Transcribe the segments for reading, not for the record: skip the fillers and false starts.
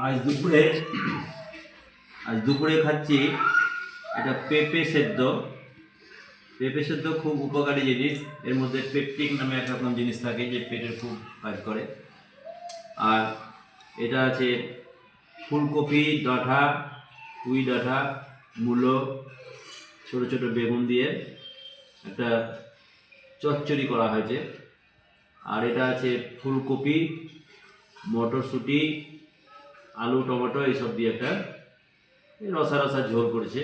আজ দুপুরে খাচ্ছি এটা পেঁপে সেদ্ধ। পেঁপে সেদ্ধ খুব উপকারী জিনিস। এর মধ্যে পেপটিক নামে এক রকম জিনিস থাকে যে পেটের খুব কাজ করে। আর এটা আছে ফুলকপি ডাঁটা, পুঁই ডাঁটা, মূলো, ছোটো ছোটো বেগুন দিয়ে একটা চচ্চড়ি করা হয়েছে। আর এটা আছে ফুলকপি, মটরশুঁটি, আলু, টমেটো এইসব দিয়ে একটা রসা রসা ঝোল করেছে।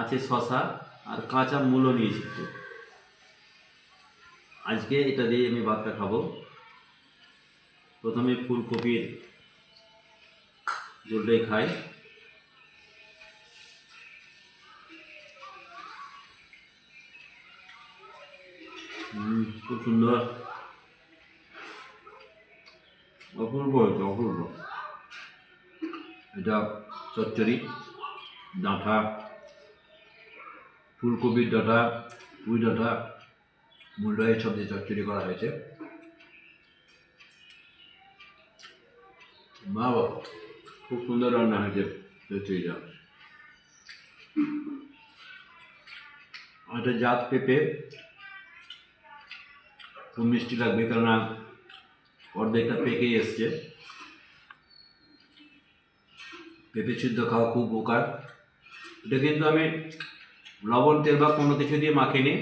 আছে শশা আর কাঁচা মূলো নিয়েছি একটু। আজকে এটা দিয়ে আমি ভাতটা খাবো। প্রথমে ফুলকপির ঝোলটাই খাই। খুব সুন্দর, অপূর্ব হয়েছে, অপূর্ব। এটা চচ্চড়ি, ডাঁটা, ফুলকপির ডাঁটা, পুঁই ডাঁটা, মূলো এইসব দিয়ে চচ্চড়ি করা হয়েছে। বাবা, খুব সুন্দর রান্না হয়েছে চচ্চড়িটা। এটা জাত পেঁপে, খুব মিষ্টি লাগবে, কেননা অর্ধেকটা পেকেই এসছে। পেঁপে সিদ্ধ খাওয়া খুব উপকার। এটা কিন্তু আমি লবণ, তেল বা কোনো কিছু দিয়ে মাখিনি,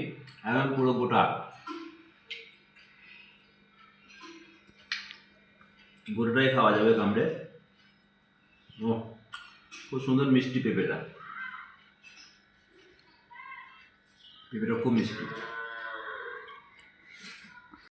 একদম পুরো গোটাটাই খাওয়া যাবে কামড়ে। ও, খুব সুন্দর মিষ্টি পেঁপেটা খুব মিষ্টি।